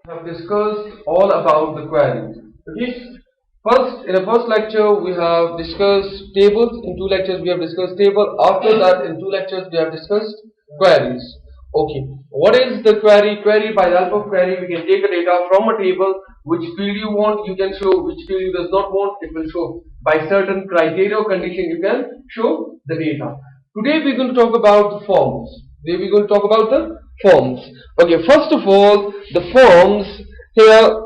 Have discussed all about the queries. Okay. First, in the first lecture, we have discussed tables. In two lectures, we have discussed table. After that, in two lectures, we have discussed queries. Okay. What is the query? Query, by the help of query, we can take a data from a table. Which field you want, you can show. Which field you does not want, it will show. By certain criteria or condition, you can show the data. Today, we're going to talk about the forms. Today, we're going to talk about the forms. Okay. First of all, the forms here.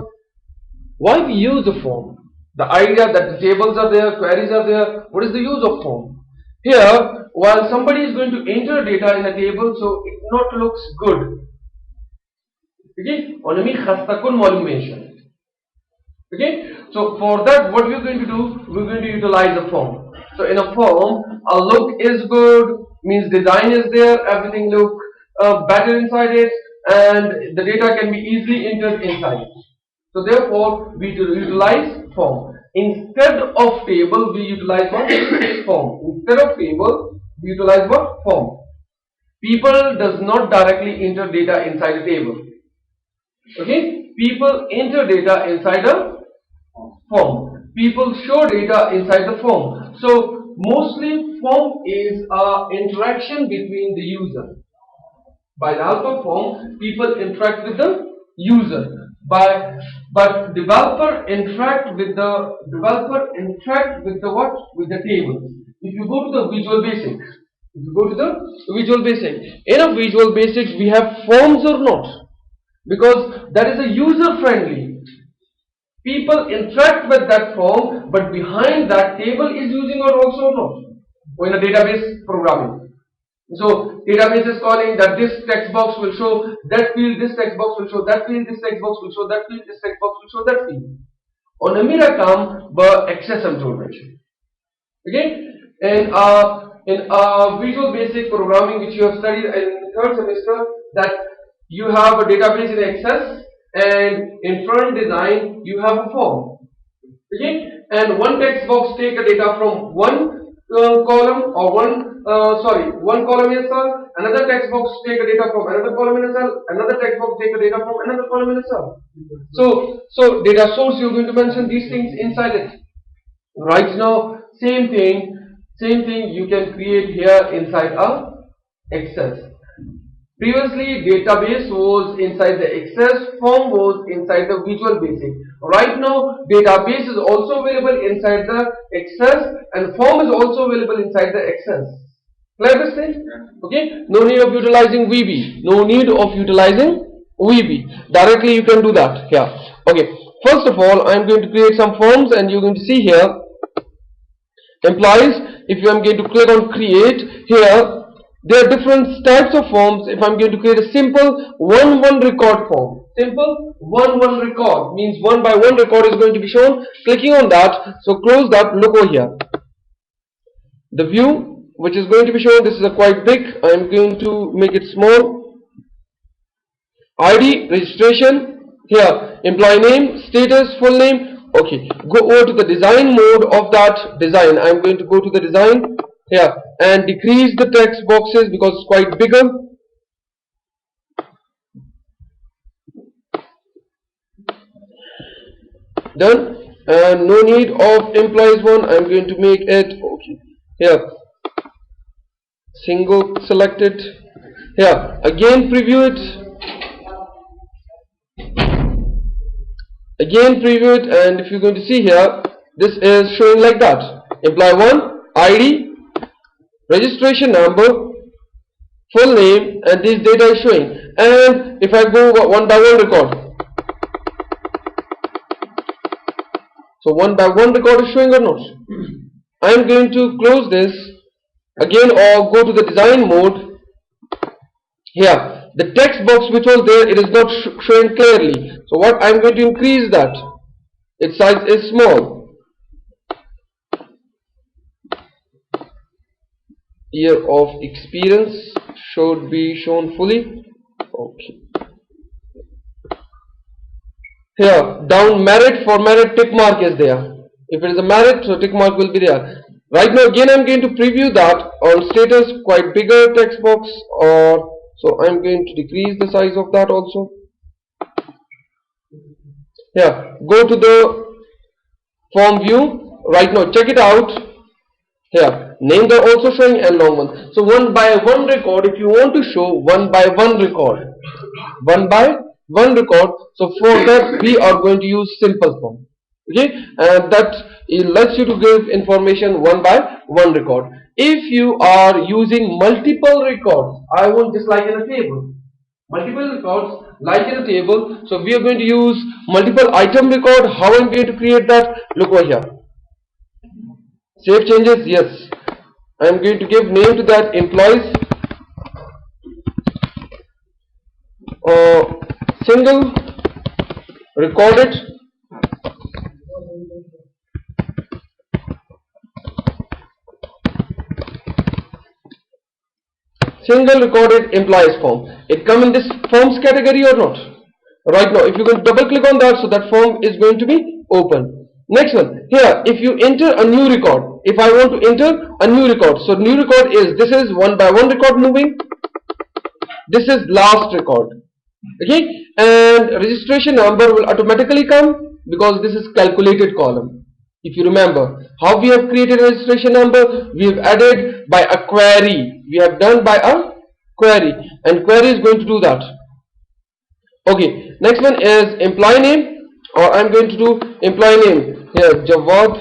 Why we use a form? The idea that the tables are there, queries are there. What is the use of form? Here, while somebody is going to enter data in a table, so it not looks good. Okay? Okay? So for that, what we're going to do, we're going to utilize a form. So in a form, a look is good, means design is there, everything look better inside it, and the data can be easily entered inside. So therefore, we utilize form. Instead of table, we utilize what? Form. Instead of table, we utilize what? Form. People does not directly enter data inside a table. Okay? People enter data inside a form. People show data inside the form. So mostly form is an interaction between the user. By the help of form, people interact with the user. But developer interact with the what? With the tables. If you go to the Visual Basic, in a Visual Basic we have forms or not? Because that is a user friendly. People interact with that form, but behind that table is using or also not. Or in a database programming. So database is calling that this text box will show that field, this text box will show that field, this text box will show that field, this text box will show that field. On a मेरा काम ब access information. Okay? In Visual Basic programming, which you have studied in third semester, that you have a database in Access, and in front design you have a form. Okay? And one text box take a data from one column or one column in a cell, another text box take a data from another column in a cell, another text box take a data from another column in a cell. So data source, you're going to mention these things inside it. Right now, same thing you can create here inside a Access. Previously, database was inside the Access, form was inside the Visual Basic. Right now, database is also available inside the Access, and form is also available inside the Access. Clear this thing? Okay? No need of utilizing VB. Directly you can do that. Yeah. Okay. First of all, I am going to create some forms, and you're going to see here implies. If I'm going to click on create here, there are different types of forms. If I'm going to create a simple one record form, simple one record means one by one record is going to be shown. Clicking on that, so close that, look over here. The view which is going to be shown, this is a quite big. I'm going to make it small. ID, registration, here employee name, status, full name. Okay, go over to the design mode of that design. I'm going to go to the design here and decrease the text boxes because it's quite bigger. Done. And no need of employees one. I'm going to make it okay. Here, single selected. Here again, preview it. Again preview it, and if you're going to see here, this is showing like that. Employee 1, ID, registration number, full name, and this data is showing. And if I go one by one record, so one by one record is showing or not? I am going to close this again or go to the design mode. Here, the text box which was there, it is not showing clearly. So what I am going to increase that. Its size is small. Year of experience should be shown fully. Okay. Here, down merit, for merit tick mark is there. If it is a merit, so tick mark will be there. Right now again I am going to preview that on status, quite bigger text box, or so I am going to decrease the size of that also. Here, go to the form view. Right now, check it out. Here, names are also showing and long one. So one by one record, if you want to show one by one record, one by one record. So for that we are going to use simple form. Okay, and that it lets you to give information one by one record. If you are using multiple records, I want just like in a table, multiple records like in a table. So we are going to use multiple item record. How I'm going to create that? Look over here. Save changes. Yes, I'm going to give name to that employees. Single recorded single recorded employees form. It come in this forms category or not? Right now, if you can double click on that, so that form is going to be open. Next one, here, if you enter a new record, if I want to enter a new record, so new record is, this is one by one record moving, this is last record, okay, and registration number will automatically come because this is calculated column. If you remember how we have created registration number, we have added by a query, we have done by a query, and query is going to do that. Okay, next one is employee name, or I'm going to do employee name here, Jawad,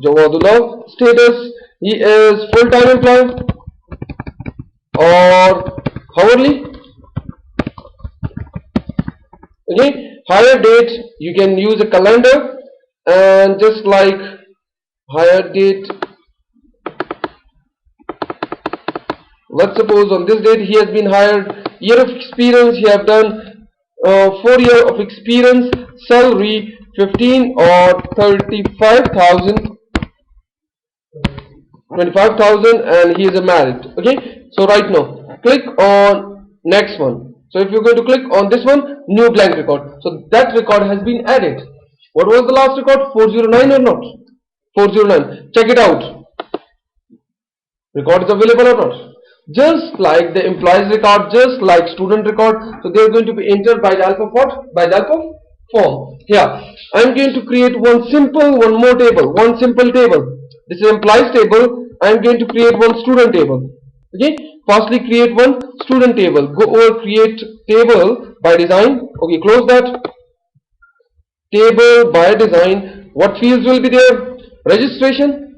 Jawadullah. Status, he is full-time employee or hourly. Okay, hire date, you can use a calendar, and just like hire date, let's suppose on this date he has been hired. Year of experience, he have done 4 years of experience. Salary 15 or 35,000, 25,000, and he is a married. Okay, so right now click on next one. So if you're going to click on this one, new blank record, so that record has been added. What was the last record? 409 or not? 409. Check it out. Record is available or not? Just like the employees record, just like student record, so they are going to be entered by the help of what? By the help of form. Here, I am going to create one more table, one simple table. This is employees table. I am going to create one student table. Okay, firstly create one student table. Go over create table by design. Okay, close that. Table by design. What fields will be there? Registration.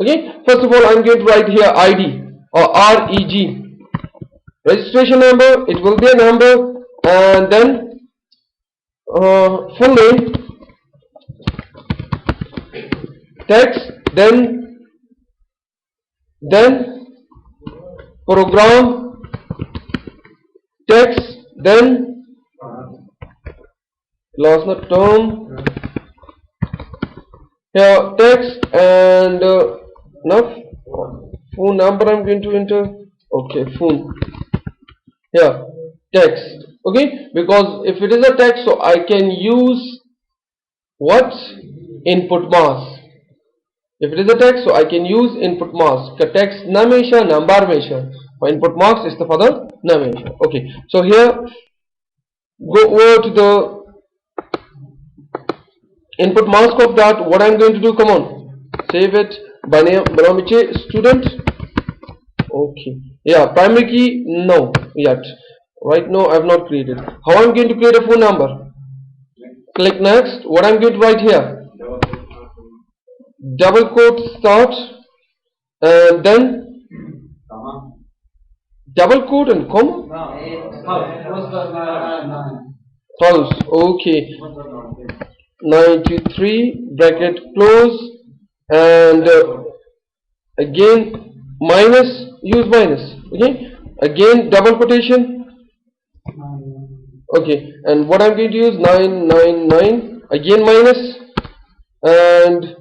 Okay, first of all, I am going to write here ID or REG. Registration number, it will be a number, and then full name, text, then program, text, then last not term, here text, and now phone number I'm going to enter. Okay, phone. Here text. Okay, because if it is a text, so I can use what? Input mask. If it is a text, so I can use input mask. The text na हमेशा number हमेशा. For input mask is the father na हमेशा. Okay, so here go over to the input mask of that. What I'm going to do? Come on, save it. Banamiche student. Okay, yeah, primary key no yet. Right now I have not created. How I'm going to create a phone number? Click next. What I'm going to write here? Double quote start, and then double quote and comma. House. Okay. 93 bracket close, and again minus, use minus. Okay, again double quotation. Okay, and what I'm going to use 999, again minus, and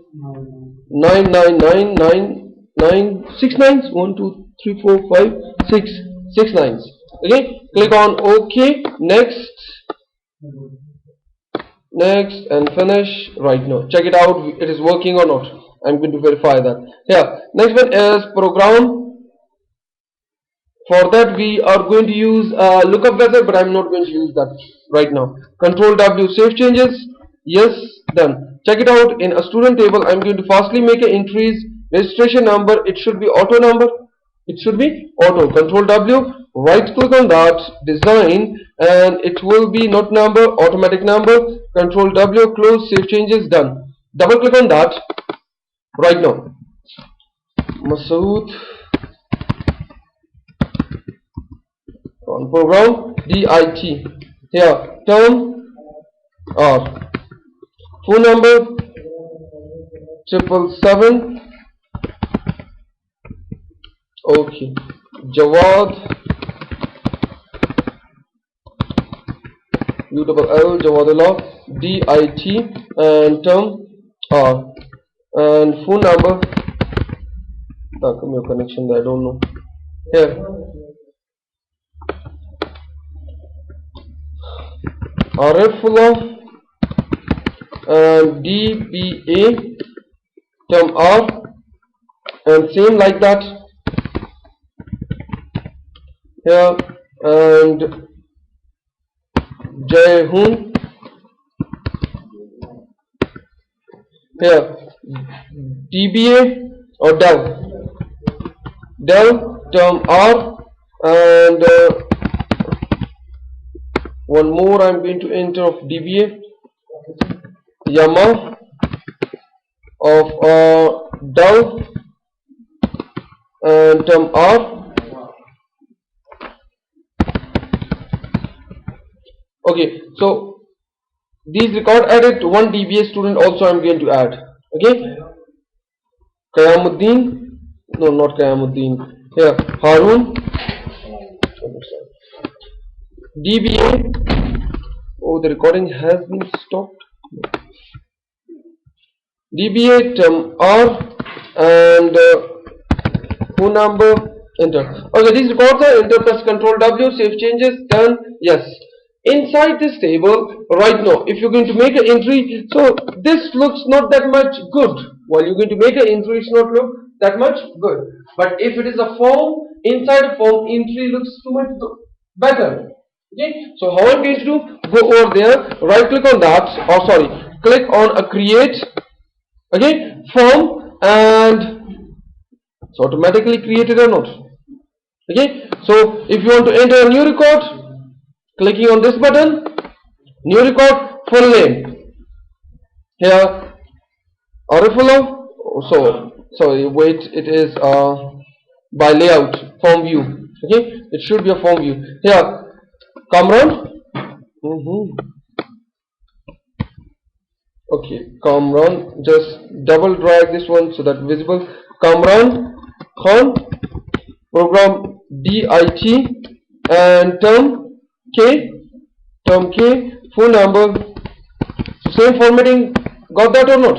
99999 6 nines, 1 2 3 4 5 6 6 nines. Okay, click on OK, next, and finish. Right now check it out, it is working or not. I'm going to verify that. Here, next one is program For that we are going to use lookup method, but I'm not going to use that right now. Control W, save changes. Yes, done. Check it out. In a student table, I'm going to fastly make an entries. Registration number, it should be auto number. It should be auto. Control W, right click on that, design, and it will be not number, automatic number. Control W, close, save changes, done. Double click on that right now. Masood on program DIT. Here, term R. Phone number 777. Okay. Jawad ULL Jawadullah DIT and term R and phone number. How come your connection there? I don't know. Here. Arifullah and DBA term R and same like that here and Jayhun here DBA or Dell term R and one more I'm going to enter of DBA Yama of Dell and term R. Okay, so these record added, one DBA student also I'm going to add. Okay, Qayamuddin, no, not Qayamuddin, here Harun DBA. Oh, the recording has been stopped. DBA term R and phone number, enter. Okay, these records are enter, press Control W, save changes, done. Yes. Inside this table right now, if you're going to make an entry, so this looks not that much good. While you're going to make an entry, it's not look that much good. But if it is a form, inside a form, entry looks too much better. Okay, so how I'm going to do? Go over there, right click on that, or sorry, click on a create, okay, form, and it's automatically created or not. Okay, so if you want to enter a new record, clicking on this button, new record, full name. Here, Arifullah. So sorry, wait, it is by layout, form view. Okay, it should be a form view. Here, Kamran. Okay, Kamran. Just double drag this one so that visible. Kamran Khan. Program DIT and term K, phone number, same formatting, got that or not?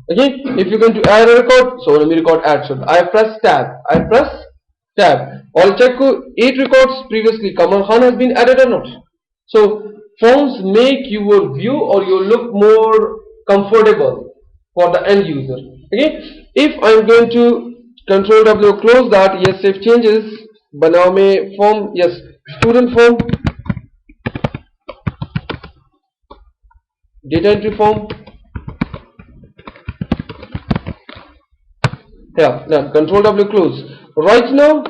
Okay, if you're going to add a record, so let me record add, so I press tab, I'll check 8 records previously, Kamran Khan has been added or not. So forms make your view or your look more comfortable for the end user. Okay, if I'm going to Control W, close that, yes, save changes, banao mein form, yes, student form, data entry form, yeah, done. Control W, close. Right now,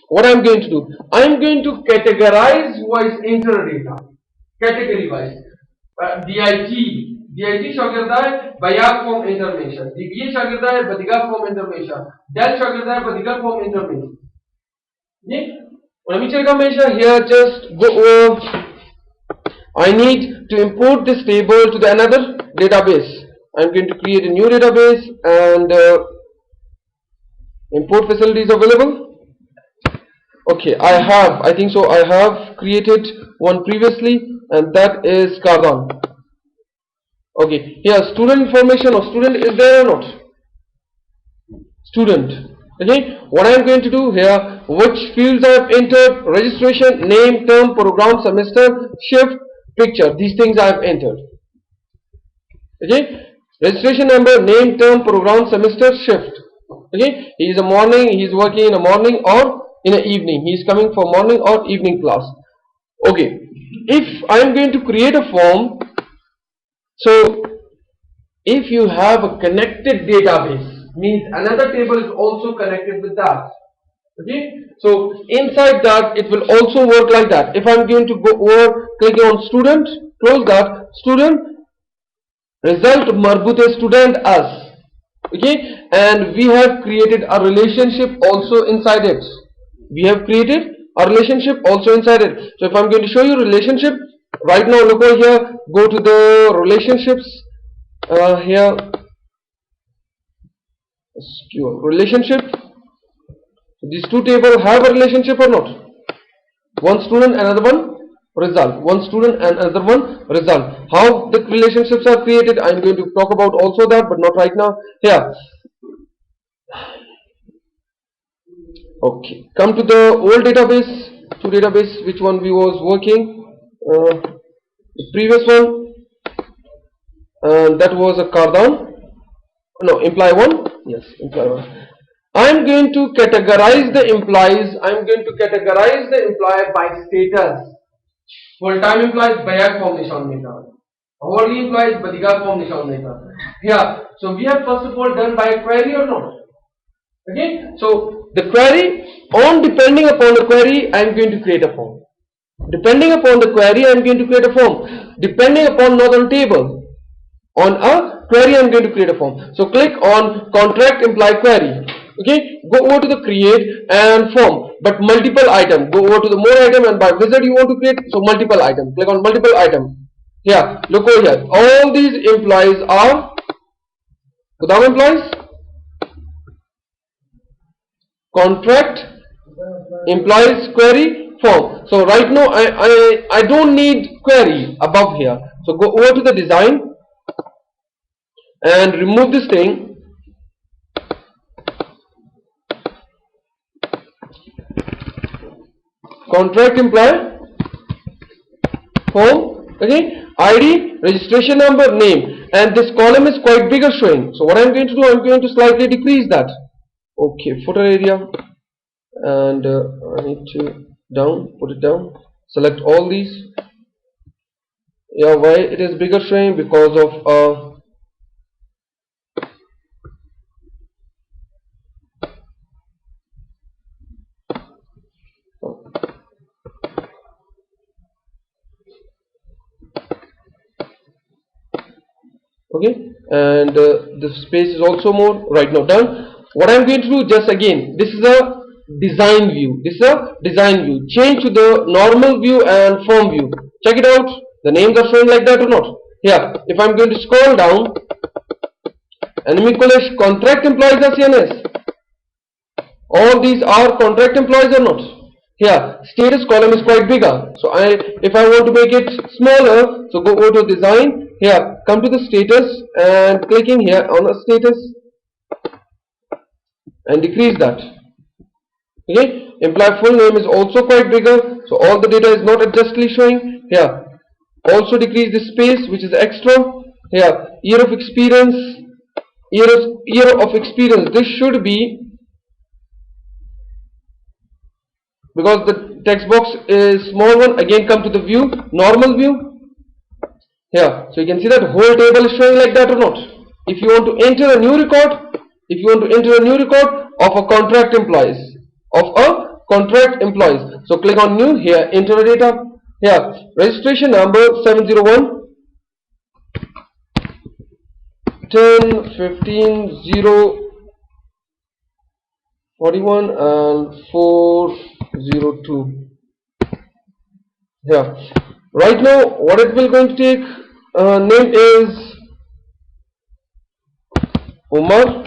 what I'm going to do, I'm going to categorize wise enter data, category wise, DIT शागिर्दा है बयाक form information, DBA शागिर्दा है बदिगा form information, डेल शागिर्दा है बदिगा form information. Let me check a measure here. Just go over. I need to import this table to the another database. I'm going to create a new database and import facilities available. Okay, I think so. I have created one previously, and that is Kardan. Okay, here student information or student is there or not? Student. Okay, what I am going to do here, which fields I have entered: registration, name, term, program, semester, shift, picture. These things I have entered. Okay, registration number, name, term, program, semester, shift. Okay, he is a morning, he is working in a morning or in the evening. He is coming for morning or evening class. Okay, if I am going to create a form, so if you have a connected database, means another table is also connected with that. Okay, so inside that it will also work like that. If I'm going to go over, click on student, close that, student, result marbute student as. Okay, and we have created a relationship also inside it. We have created a relationship also inside it. So if I'm going to show you relationship, right now look over here, go to the relationships, here, SQL relationship. These two tables have a relationship or not? One student, another one result. One student and another one result. How the relationships are created, I'm going to talk about also that, but not right now. Here. Okay. Come to the old database. To database, which one we was working? The previous one. That was a Cardan. No, imply one. Yes, imply one. I'm going to categorize the employees. I'm going to categorize the employee by status. Full-time employees Beghash form निशान नहीं था. Hourly employees Beghash form निशान नहीं था. Yeah. So we have first of all done by query or not? Okay. So the query, on depending upon the query, I am going to create a form. Depending upon the query, I am going to create a form. Depending upon not on table, on a query, I am going to create a form. So click on contract employee query. Okay, go over to the create and form, but multiple item. Go over to the more item, and by wizard you want to create, so multiple item. Click on multiple item. Here, look over here. All these employees are Godam employees, contract employees query form. So right now I don't need query above here. So go over to the design and remove this thing. Contract employee form, okay, ID, registration number, name, and this column is quite bigger showing. So what I'm going to do, I'm going to slightly decrease that. Okay, footer area, and I need to put it down, select all these. Yeah, why it is bigger showing? Because of okay, and the space is also more. Right now done. What I'm going to do, just again, this is a design view. This is a design view. Change to the normal view and form view. Check it out. The names are showing like that or not? Yeah. If I'm going to scroll down, enemy college contract employees are CNS. All these are contract employees or not? Here, status column is quite bigger. So if I want to make it smaller, so go over to design. Here, come to the status and clicking here on a status and decrease that. Okay, employee full name is also quite bigger. So all the data is not adjustly showing. Here, also decrease the space which is extra. Here, year of experience. Year of experience. This should be, because the text box is small one. Again, come to the view, normal view. Here, so you can see that whole table is showing like that or not. If you want to enter a new record, of a contract employees, so click on new. Here, enter the data. Here, registration number 701 10 15 0 41 and 402. Here, right now what it will going to take, name is Umar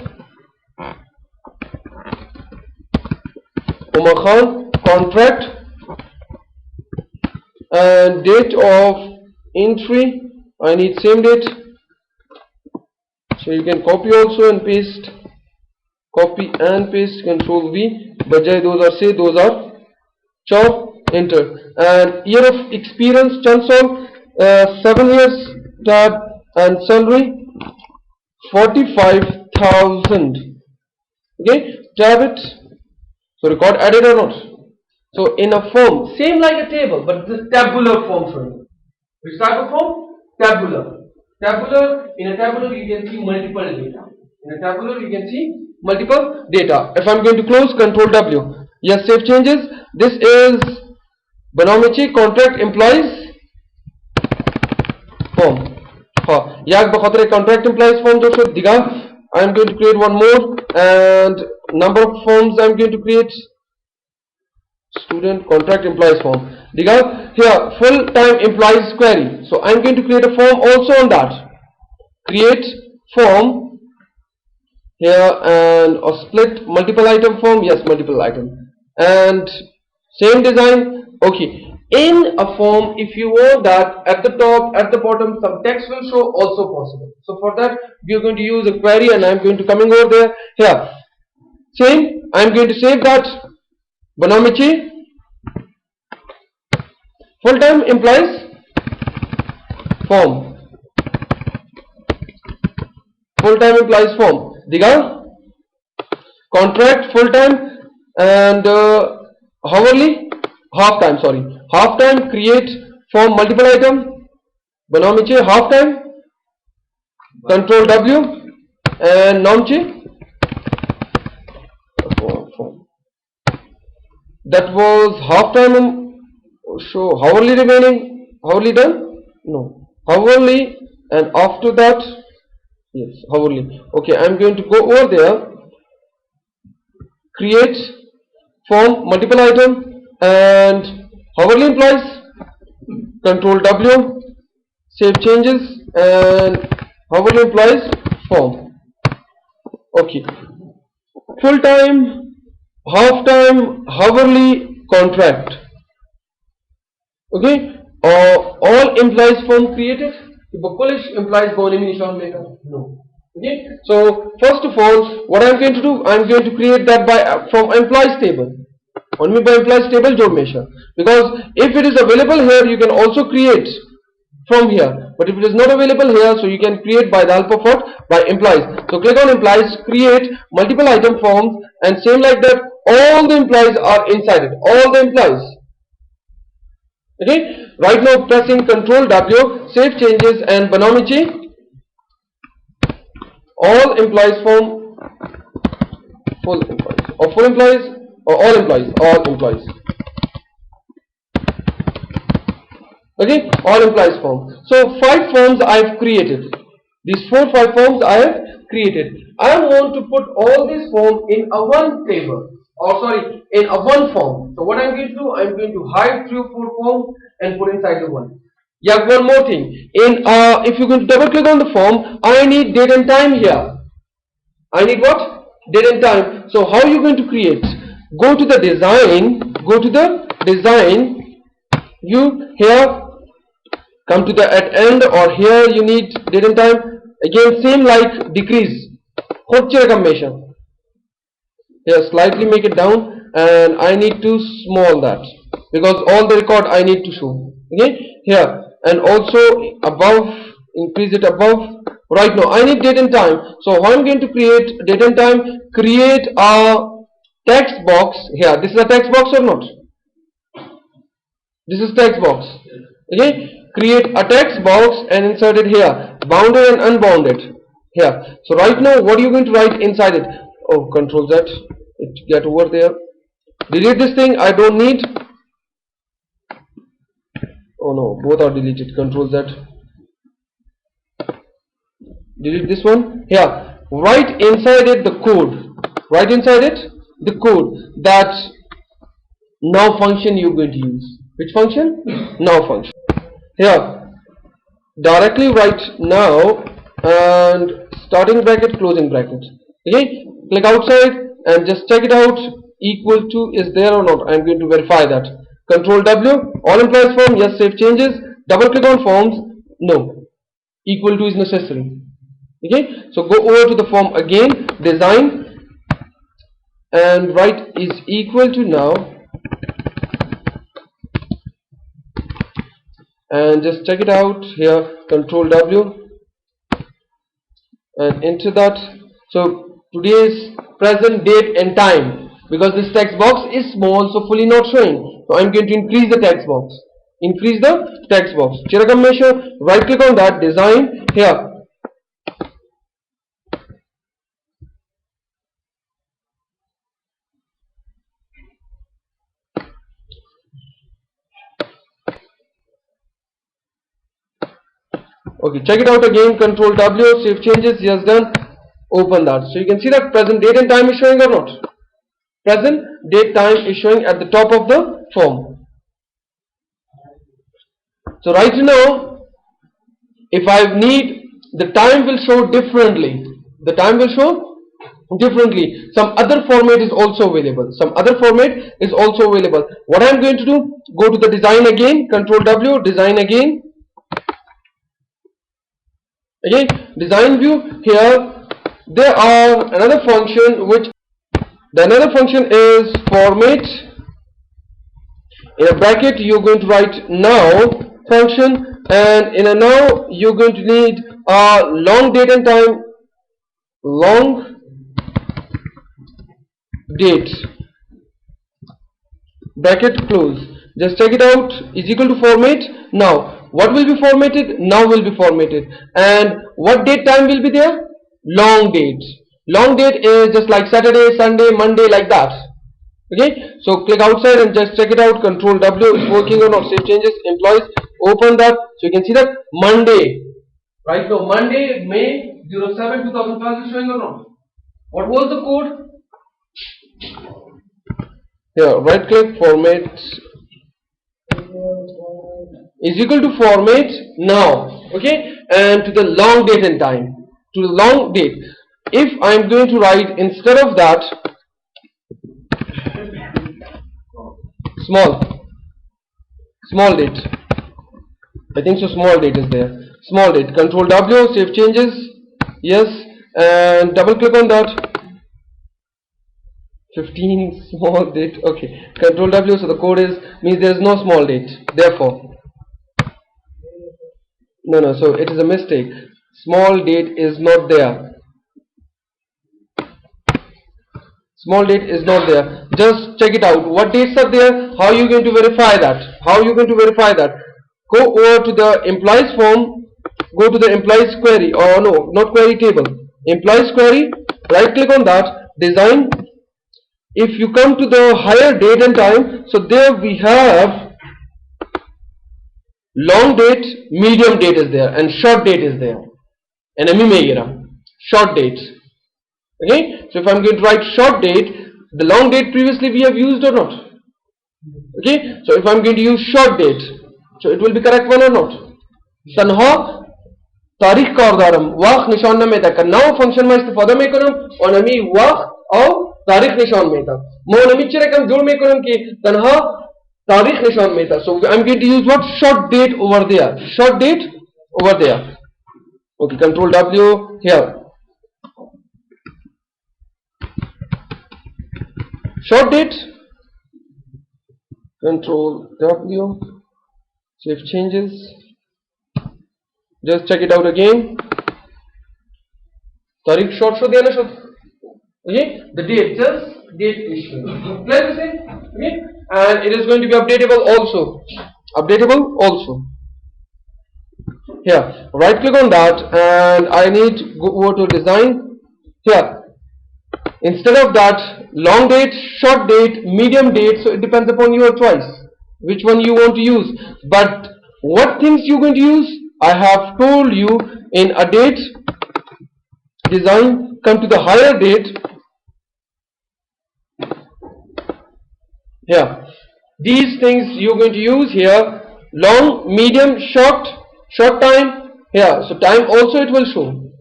Khan, contract, and date of entry, I need same date. So you can copy also and paste, copy and paste, control V, bajay those are chop, enter. And year of experience, chansol, 7 years tab, and salary 45,000. Okay, tab it. So record added or not? So in a form, same like a table, but this tabular form showing. Which type of form? Tabular. Tabular, in a tabular you can see multiple data. In a tabular you can see multiple data. If I'm going to close, Control W. Yes, save changes. This is Bonomici contract implies form. Yak bakhatare contract implies form jo diga. I am going to create one more, and number of forms I am going to create. Student contract implies form. Diga here full time implies query. So I am going to create a form also on that. Create form here, and or split multiple item form. Yes, multiple item, and same design. Okay. In a form, if you want that at the top, at the bottom, some text will show, also possible. So for that, we are going to use a query, and I am going to coming over there. Here, same. I am going to save that. Bonomici. Full time implies form. Full time implies form. Diga. Contract full time, and hourly half time. Sorry, half time create form multiple item. Bonomici half time. Control W, and Nomchi form. That was half time. So hourly remaining, hourly done? No, hourly, and after that, yes, hourly. Okay, I'm going to go over there, create form multiple item, and hourly implies Control W, save changes, and hourly implies form. Okay, full time, half time, hourly, contract. Okay, all implies form created. Polish implies no. Okay, so first of all, what I'm going to do, I'm going to create that by from implies table. Only by implies table job measure, because if it is available here, you can also create from here. But if it is not available here, so you can create by the help of what? By implies. So click on implies, create multiple item forms, and same like that, all the implies are inside it. All the implies. Okay, right now pressing Control W, save changes, and Bonomici all implies form full implies, or full implies, or all implies, all implies. Okay, all implies form. So 5 forms I have created. These 5 forms I have created. I want to put all these forms in a one table, or sorry, in a one form. So what I'm going to do, I'm going to hide 3 or 4 forms and put inside the one. Yeah, one more thing. In if you can double click on the form, I need date and time here. I need what? Date and time. So how are you going to create? Go to the design. Go to the design. You here come to the at end, or here you need date and time. Again, same like decrease. Here slightly make it down, and I need to small that, because all the record I need to show. Okay, here, and also above, increase it above. Right now I need date and time. So how I'm going to create date and time? Create a text box here. This is a text box or not? This is text box. Okay, create a text box and insert it here, bounded and unbounded here. So right now what are you going to write inside it? Oh, Control Z, it get over there. Delete this thing, I don't need. Oh no, both are deleted. Control Z, delete this one. Here, write inside it the code. Write inside it the code that now function you're going to use. Which function? Now function. Here, directly write now, and starting bracket, closing bracket. Okay, click outside and just check it out. Equal to is there or not? I'm going to verify that. Control W, all implies form. Yes, save changes. Double click on forms. No, equal to is necessary. Okay, so go over to the form again, design, and write is equal to now, and just check it out here. Control W and enter that. So today's present date and time. because this text box is small, so fully not showing. So I'm going to increase the text box. Increase the text box. Chirakam measure. Right click on that. Design here. Okay, check it out again. Control W, save changes. Yes, done. Open that. So you can see that present date and time is showing or not. Present date time is showing at the top of the form. So right now, if I need, the time will show differently. The time will show differently. Some other format is also available. Some other format is also available. What I'm going to do, go to the design again. Control W, design again. Again, design view. Here there are another function, which the another function is format. In a bracket you're going to write now function, and in a now you're going to need a long date and time, long date, bracket close. Just check it out. Is equal to format now. What will be formatted? Now will be formatted. And what date time will be there? Long date. Long date is just like Saturday, Sunday, Monday, like that. Okay, so click outside and just check it out. Control W is working or not. Save changes. Employees, open that. So you can see that Monday. Right now, Monday, May 07, 2012 is showing or not. What was the code? Here, right click, format is equal to format now. Okay, and to the long date and time. To the long date. If I am going to write instead of that small date, I think so, small date is there. Small date. Control W, save changes. Yes, and double click on that. 15 small date. Okay, Control W. So the code is means there is no small date. Therefore, no. So it is a mistake. Small date is not there. Small date is not there. Just check it out. What dates are there? How are you going to verify that? How are you going to verify that? Go over to the employees form. Go to the employees query, or no, not query, table. Employees query. Right click on that. Design. If you come to the higher date and time, so there we have long date, medium date is there, and short date is there. And short date. Okay, so if I'm going to write short date, the long date previously we have used or not? Okay, so if I'm going to use short date, so it will be correct one or not? Tanha tarikh ka ordaram waqt nishan na meta ka now function ma istifada mein karam और नमी वक्त और तारीख निशान में था मो नमी चिरकम जोड़ में करूं कि तनहा तारीख निशान में था. So I'm going to use what? Short date over there. Short date over there. Okay, Control W here. Short date. Control W. Save changes. Just check it out again. Tariq short show diya na short. Okay, the date, just date issue. Clear to say? Okay, and it is going to be updatable also. Updatable also. Here, right click on that, and I need to go over to design. Here, instead of that, long date, short date, medium date. So it depends upon your choice, which one you want to use. But what things you going to use? I have told you in a date design. Come to the higher date. Here, these things you're going to use here: long, medium, short time. Here, so time also it will show.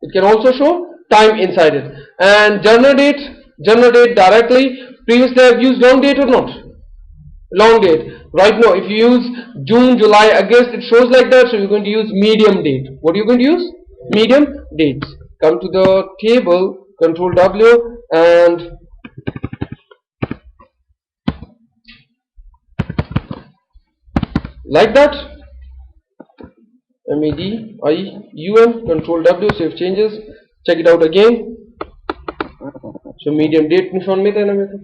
It can also show time inside it. And journal date directly. Previously I have used long date or not? Long date. Right now, if you use June, July, August, it shows like that. So you're going to use medium date. What are you going to use? Medium dates. Come to the table, Control W, and like that. MEDIUM, Control W, save changes. Check it out again. So medium date nishon meta na meta.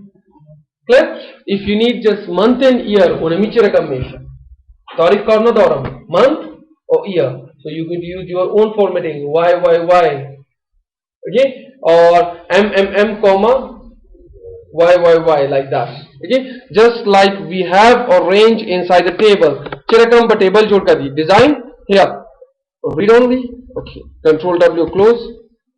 Clear? If you need just month and year on a michira combination. Tarikh karna dauram. Month or year. So you could use your own formatting. Y. Okay? Or M, comma Y like that. Okay? Just like we have a range inside the table. Chirakam ba table jod kar di. Design here. Read only. Okay. Control W close.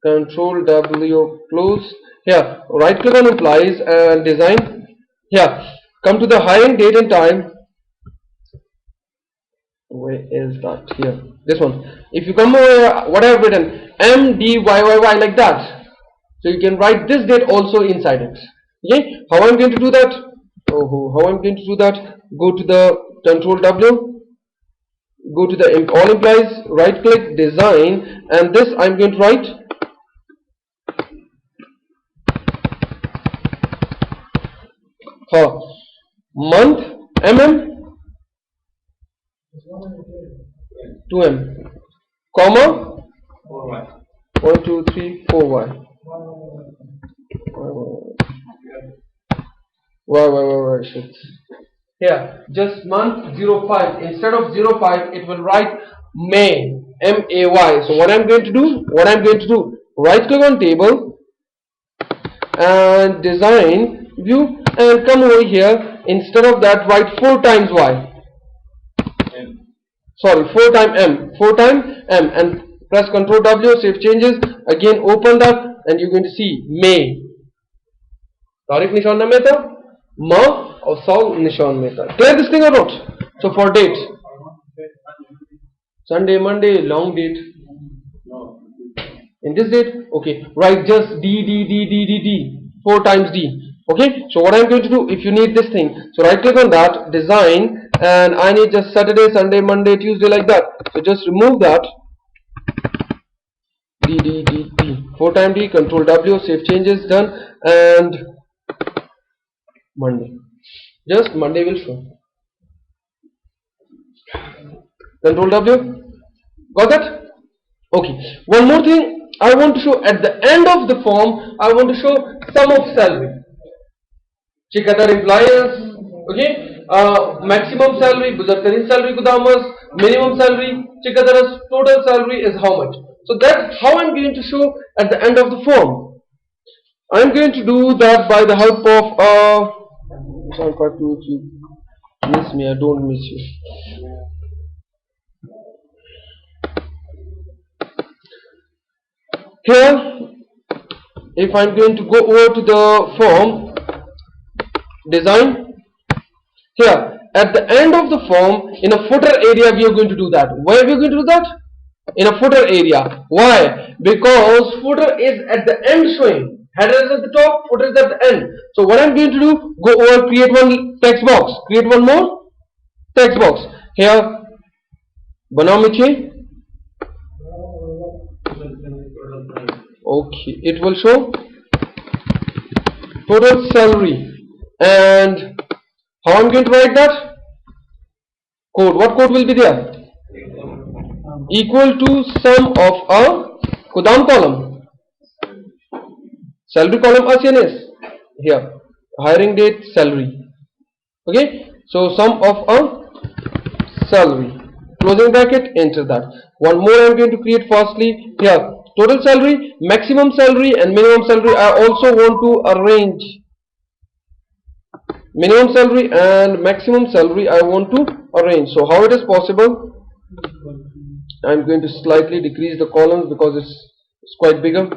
Control W close. Here. Right click on implies and design. Here. Come to the hiring date and time. Where is that? Here. This one. If you come over, what I have written, MDYYY like that. So you can write this date also inside it. Okay. How I'm going to do that? How I'm going to do that? Go to the Control W. Go to the all implies. Right click, design, and this I'm going to write. Month, MM, 2M, comma, 1, 2, 3, 4Y. Why shit. Here, just month 05. Instead of 05, it will write May, MAY. So what I'm going to do? Right click on table and design view and come over here. Instead of that, write 4 times Y. Sorry, 4 times M. 4 times M and press Ctrl W, save changes. Again, open that and you're going to see May. Tarikh nishan na meta. Ma or Saul nishan meta. Clear this thing or not? So for date, Sunday, Monday, long date. In this date, okay, write just D. 4 times D. Okay, so what I'm going to do, if you need this thing, so right click on that, design, and I need just Saturday, Sunday, Monday, Tuesday like that. So just remove that. D. 4 times D, Control W, save changes, done, and Monday. Just Monday will show. Control W. Got that? Okay. One more thing I want to show at the end of the form. I want to show sum of salary. Chikatar employers. Okay. Maximum salary, Buzarkarin salary Kudamas, minimum salary, Chikatara's total salary is how much. So that's how I'm going to show at the end of the form. I'm going to do that by the help of sorry if you miss me, I don't miss you. Here, if I'm going to go over to the form, design, here, at the end of the form, in a footer area, we are going to do that. Why are we going to do that? In a footer area. Why? Because footer is at the end showing. Header is at the top, footer is at the end. So what I'm going to do, go over, create one text box. Create one more text box. Here, banao miche. Okay, it will show total salary. And how I'm going to write that? Code. What code will be there? Equal to sum of a Kudam column. Salary column ACNS. Here. Hiring date, salary. Okay. So sum of a salary. Closing bracket, enter that. One more I am going to create fastly. Here. Total salary, maximum salary and minimum salary. I also want to arrange minimum salary and maximum salary. I want to arrange. So how it is possible? I'm going to slightly decrease the columns because it's quite bigger.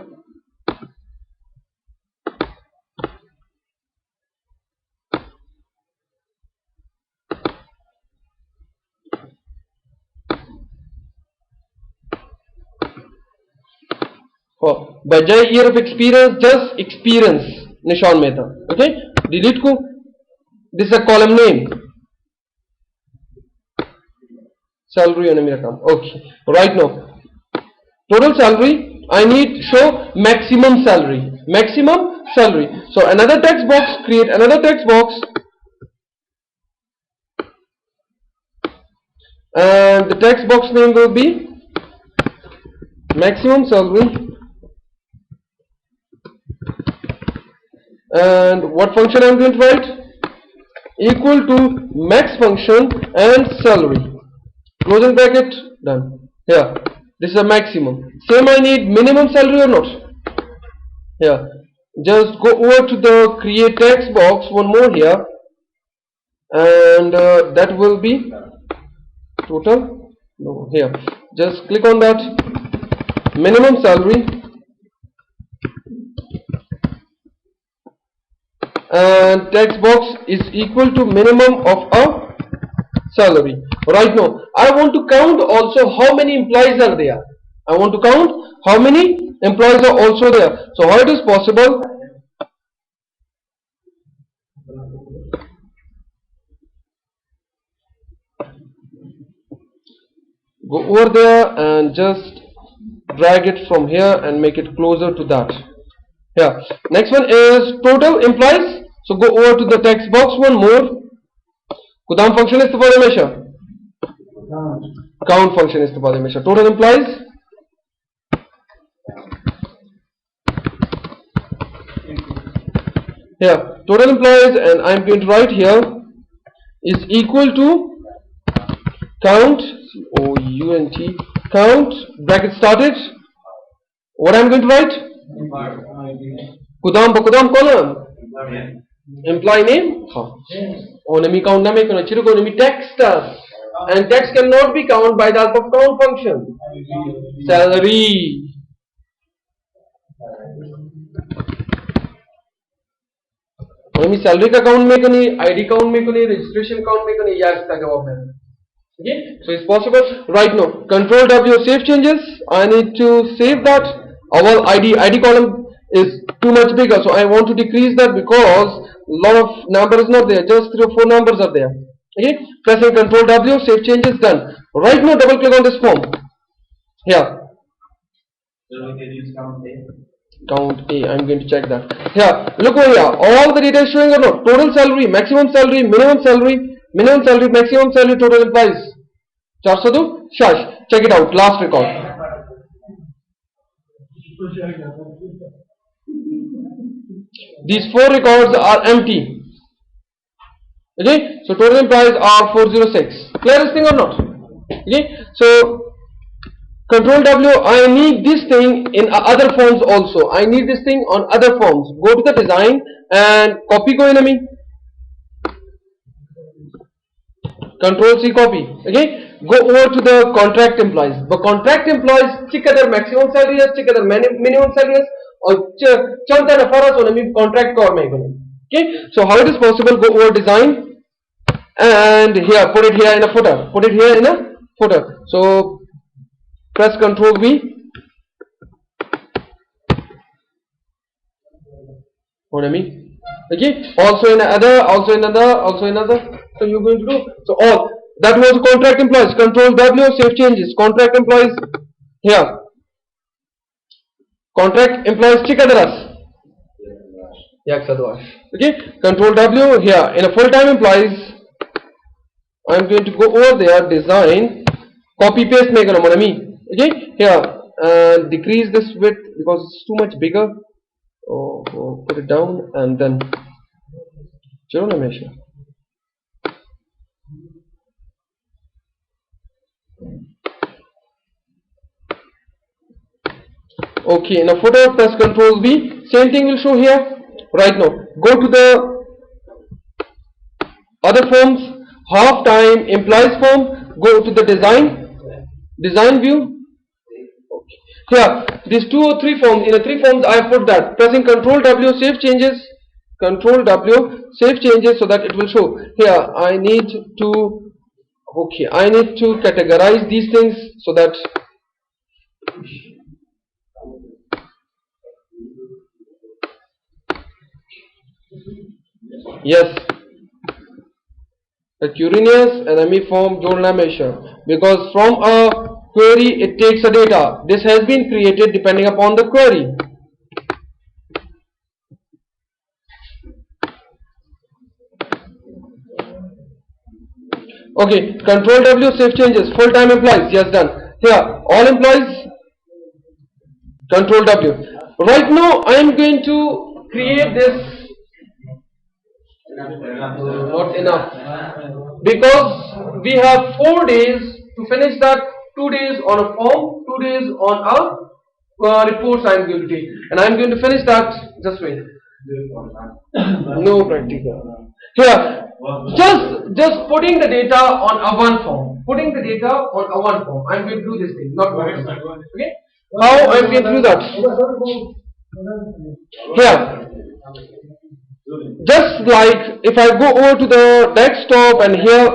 For Bajai year of experience, just experience Nishan Mehta. Okay, delete ko. This is a column name. Salary and Americam. Okay, right now total salary. I need show maximum salary. Maximum salary. So another text box. Create another text box, and the text box name will be maximum salary. and what function I'm going to write? Equal to max function and salary. Closing bracket, done. Here, this is a maximum. Same I need minimum salary or not? Here, just go over to the create text box one more here, and that will be total. No, here. Just click on that. Minimum salary, and text box is equal to minimum of a salary. Right now, I want to count also how many employees are there. I want to count how many employees are also there. So how it is possible? Go over there and just drag it from here and make it closer to that. Here. Next one is total employees. So go over to the text box one more. Kudam function istifade हमेशा. Count function istifade हमेशा. Total employees. Here, total employees, and I'm going to write here is equal to count, C-O-U-N-T, count, bracket started. What I'm going to write? Kudam column. Employee name. Onemi count na make chiru onemi text us, and text cannot be counted by the help of count function. Salary. onemi salary का count में कनी, ID count में कनी, registration count में कनी, या इसका जवाब है. Okay, so it's possible. Right now, Control W, save changes. I need to save that. Our ID column is too much bigger, so I want to decrease that because lot of number is not there. Just 3 or 4 numbers are there. Okay, pressing Control W, save changes, done. Right now, double click on this form. Here. Count A. I'm going to check that. Here, look over here. All the data is showing or not? Total salary, maximum salary, minimum salary. Minimum salary, maximum salary, total employees. 402, Shash. Check it out. Last record. These 4 records are empty. Okay, so total employees are 406. Clear this thing or not? Okay, so Control W, I need this thing in other forms also. I need this thing on other forms. Go to the design and copy ko enemy. Control C, copy. Okay, go over to the contract employees. The contract employees check their maximum salary, check their minimum salary, or chanta na faras on a contract core mein. Okay, so how it is possible? Go over design and here put it here in a footer. Put it here in a footer. So press Control V. What I mean? Okay. Also in another, also another, also another. So you're going to do. So all that was contract employees. Control W, save changes. Contract employees here. Contract employees check others. Okay. Control W here in a full-time employees. I'm going to go over there. Design. Copy paste make it. Okay, here decrease this width because it's too much bigger. Put it down and then okay, in a footer, press Control V. Same thing will show here. Right now, go to the other forms, half-time employees form. Go to the design view. Here, these 2 or 3 forms, in a 3 forms I have put that. Pressing Control W, save changes. Control W, save changes so that it will show. Here, I need to, okay, I need to categorize these things so that, yes, the Curious enemy form जोड़ना हमेशा, because from a query it takes a data. This has been created depending upon the query. Okay, Control W, save changes. Full-time employees, yes, done. Here, all employees. Control W. Right now, I am going to create this Not enough, because we have 4 days to finish that. 2 days on a form, 2 days on a reports I am going to take, and I am going to finish that. Just wait. No practical. Here, just putting the data on a one form. Putting the data on a one form. I am going to do this thing, not one. Okay. How I am going to do that? Here. Just like if I go over to the desktop and here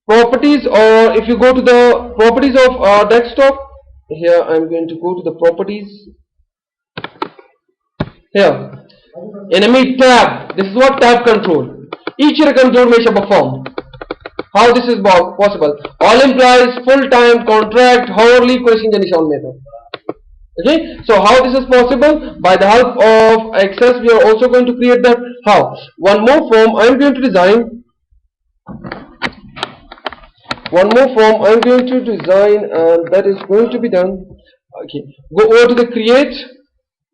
properties, or if you go to the properties of our desktop, here I am going to go to the properties. Here, enemy tab. This is what tab control. Each control measure perform. How this is possible? All implies full time, contract, hourly, question nishan method. Okay, so how this is possible? By the help of Access, we are also going to create that. How? One more form I am going to design. One more form I am going to design, and that is going to be done. Okay, go over to the create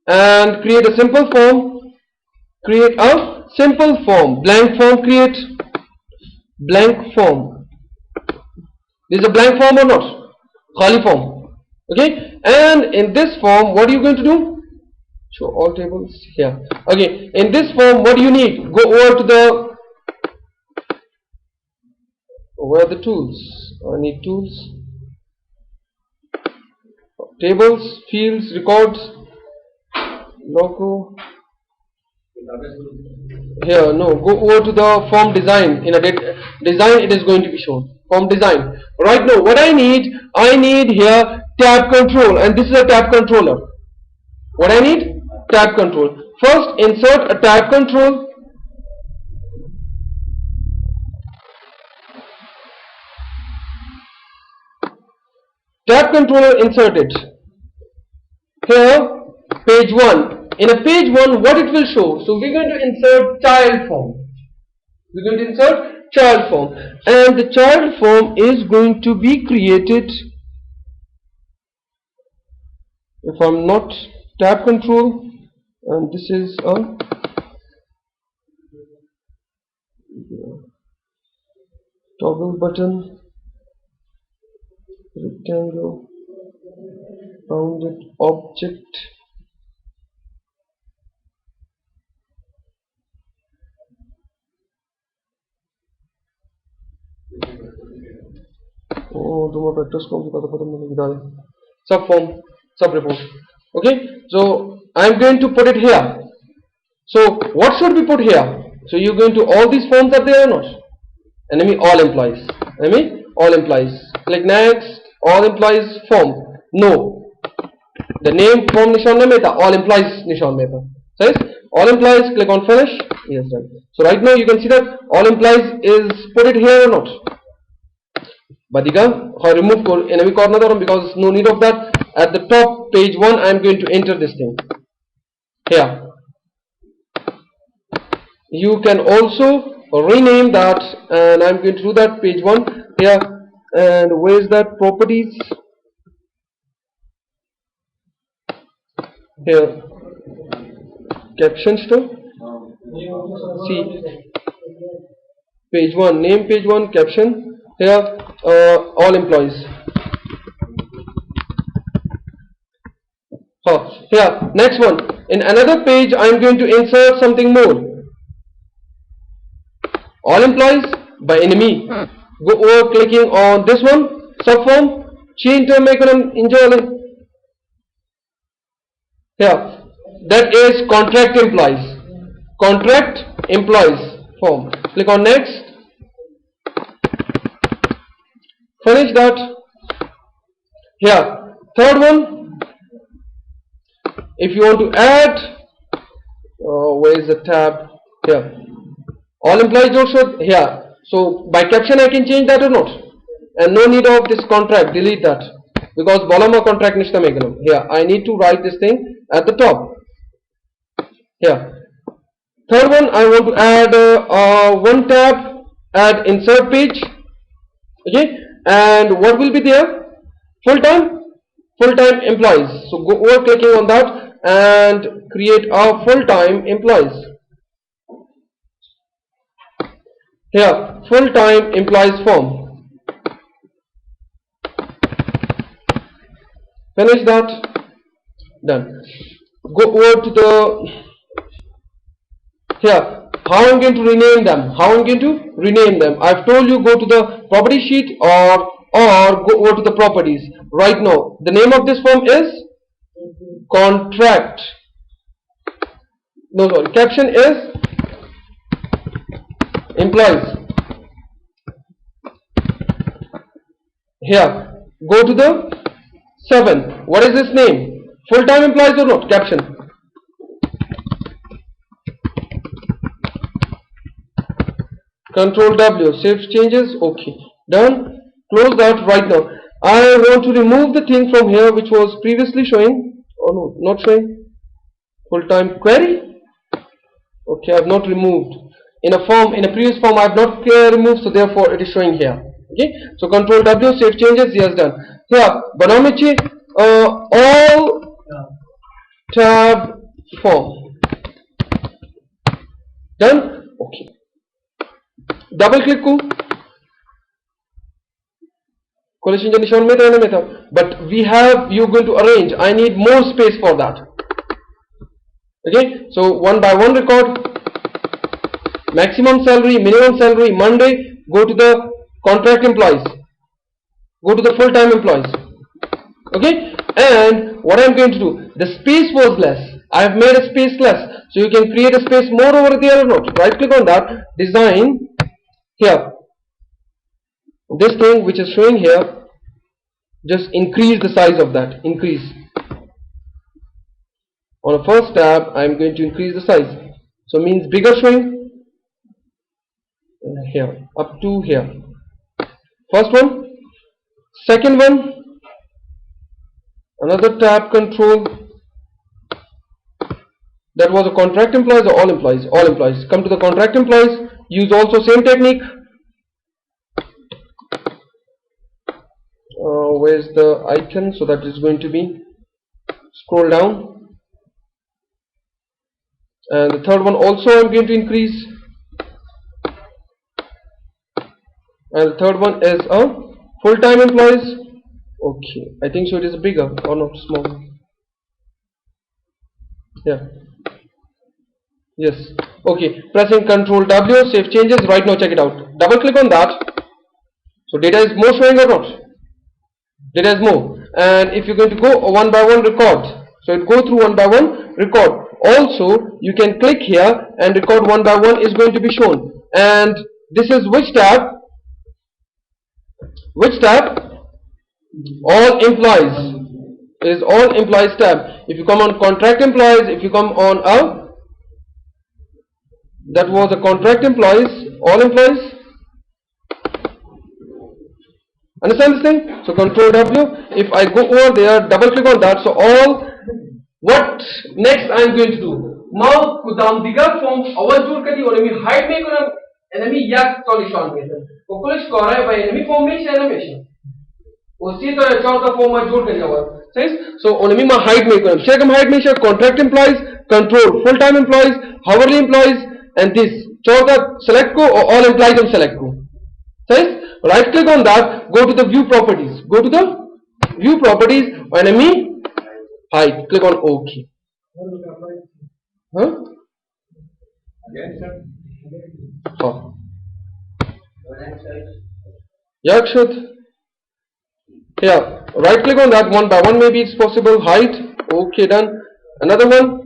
and create a simple form. Create a simple form. Blank form. Create blank form. This is a blank form or not? Khali form. Okay, and in this form, what are you going to do? Show all tables here. Okay, in this form, what do you need? Go over to the, where are the tools? I need tools. Tables, fields, records, logo. Here, no, go over to the form design. In a design, it is going to be shown. Form design. Right now, what I need here tab control, and this is a tab controller. What I need? Tab control. First, insert a tab control. Tab controller inserted. Here, page 1. In a page 1, what it will show? So we're going to insert child form. We're going to insert child form, and the child form is going to be created. If I'm not tab control, and this is a toggle button, rectangle, rounded object. Subform, subreport. Okay, so I'm going to put it here. So what should we put here? So you're going to, all these forms are there or not? Enemy all implies. Enemy all implies. Click next. All implies form. No. The name form nishan meta. All implies nishan meta. Says all implies. Click on finish. Yes, done. So right now you can see that all implies is put it here or not? Badiga, I remove enemy corner because no need of that. At the top, page 1, I am going to enter this thing. Here. You can also rename that, and I am going to do that. Page 1 here. And where is that? Properties. Here. Captions to. See. Page 1. Name page 1. Caption. Here. All employees. Here, next one. In another page, I am going to insert something more. All employees by enemy. Go over clicking on this one. Subform. Change term enjoy. Here, that is contract employees. Contract employees form. Click on next. Finish that. Here, third one. If you want to add, where is the tab? Here. All employees also here. So by caption I can change that or not? And no need of this contract. Delete that because bolama contract nishta meganam. Here I need to write this thing at the top. Here. Third one, I want to add one tab. Add insert page. Okay. And what will be there? Full-time employees. So go over clicking on that and create a full-time employees. Here, full-time employees form. Finish that. Done. Go over to the here. How I'm going to rename them? How I'm going to rename them? I've told you go to the property sheet or go over to the properties. Right now, the name of this form is contract. No, sorry. Caption is employees. Here, go to the 7. What is this name? Full-time employees or not? Caption. Control W. Save changes. Okay. Done. Close that right now. I want to remove the thing from here which was previously showing. Oh no, not showing. Full-time query. Okay, I have not removed. In a form, in a previous form, I have not removed, so therefore it is showing here. Okay. So Control W. Save changes. Yes, done. Here, Banamichi. All tab form. Done. Okay. Double click ko. Collision condition में रहने में था. But we have, you're going to arrange. I need more space for that. Okay. So one by one record. Maximum salary, minimum salary. Monday. Go to the contract employees. Go to the full-time employees. Okay. And what I'm going to do, the space was less. I have made a space less. So you can create a space more over there or not. Right click on that. Design. Here, this thing which is showing here, just increase the size of that. Increase. On the first tab, I am going to increase the size. So means bigger showing. Here, up to here. First one. Second one. Another tab control. That was a contract employees or all employees? All employees. Come to the contract employees. Use also same technique. Where's the icon? So that is going to be scroll down. And the third one also I'm going to increase. And the third one is a full-time employees. Okay, I think so it is bigger or not small. Yeah. Yes. Okay. Pressing Control W, save changes. Right now, check it out. Double click on that. So data is more showing or not? Data is more. And if you're going to go one by one record, so it go through one by one record. Also, you can click here and record one by one is going to be shown. And this is which tab? Which tab? All employees. It is all employees tab. If you come on contract employees, if you come on a that was a contract employees, all employees. Understand this thing? So Control W. If I go over there, double click on that. So all. What next I am going to do? Now kudam diga form awajur kadi or enemy hide me kona enemy yak solution में है. Populish करा है by enemy form में animation. उसी तरह चौथा form में जोड़ कर जाओ. Says so enemy में hide में करा. Check hide में contract employees, control full time employees, hourly employees. And this chauda select ko or all employees on select ko. Says right click on that, go to the view properties. Go to the view properties, enemy hide. Click on OK. Huh? Oh. Yeah, it should. Yeah, right click on that one by one. Maybe it's possible. Hide. Okay, done. Another one.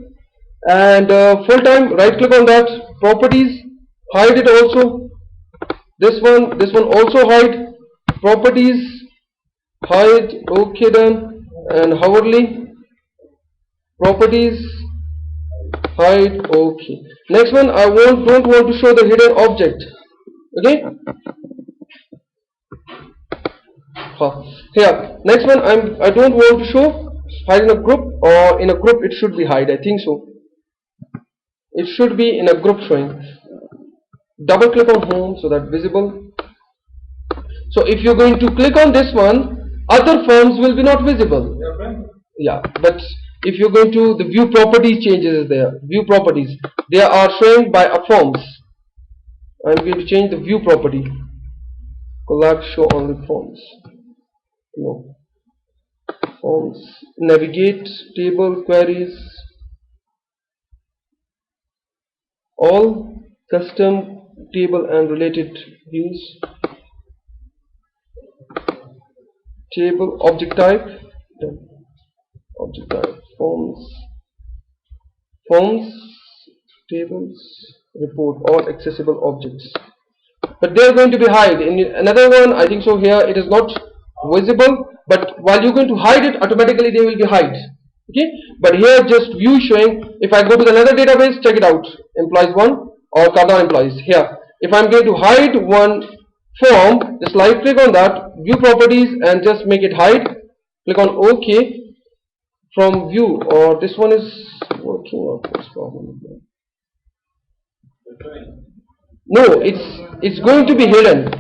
And full time, right click on that, properties, hide it also. This one also hide, properties, hide, okay, done. And hourly, properties, hide, okay. Next one, I don't want to show the hidden object. Okay. Here, next one, I don't want to show hide in a group, or in a group it should be hide. I think so. It should be in a group showing. Double click on home so that visible. So if you're going to click on this one, other forms will be not visible. Yeah, but if you're going to the view properties changes is there. View properties, they are showing by a forms. I'm going to change the view property. Collab show only forms. No. Forms. Navigate table queries. All custom table and related views. Table object type. Done. Object type. Forms. Forms. Tables. Report. All accessible objects. But they are going to be hide. In another one, I think so here it is not visible, but while you're going to hide it, automatically they will be hide. Okay, but here just view showing. If I go to another database, check it out, employees 1 or Kada employees. Here if I'm going to hide one form, just right click on that, view properties, and just make it hide. Click on OK from view. Or this one is working, or what's problem? No, it's going to be hidden.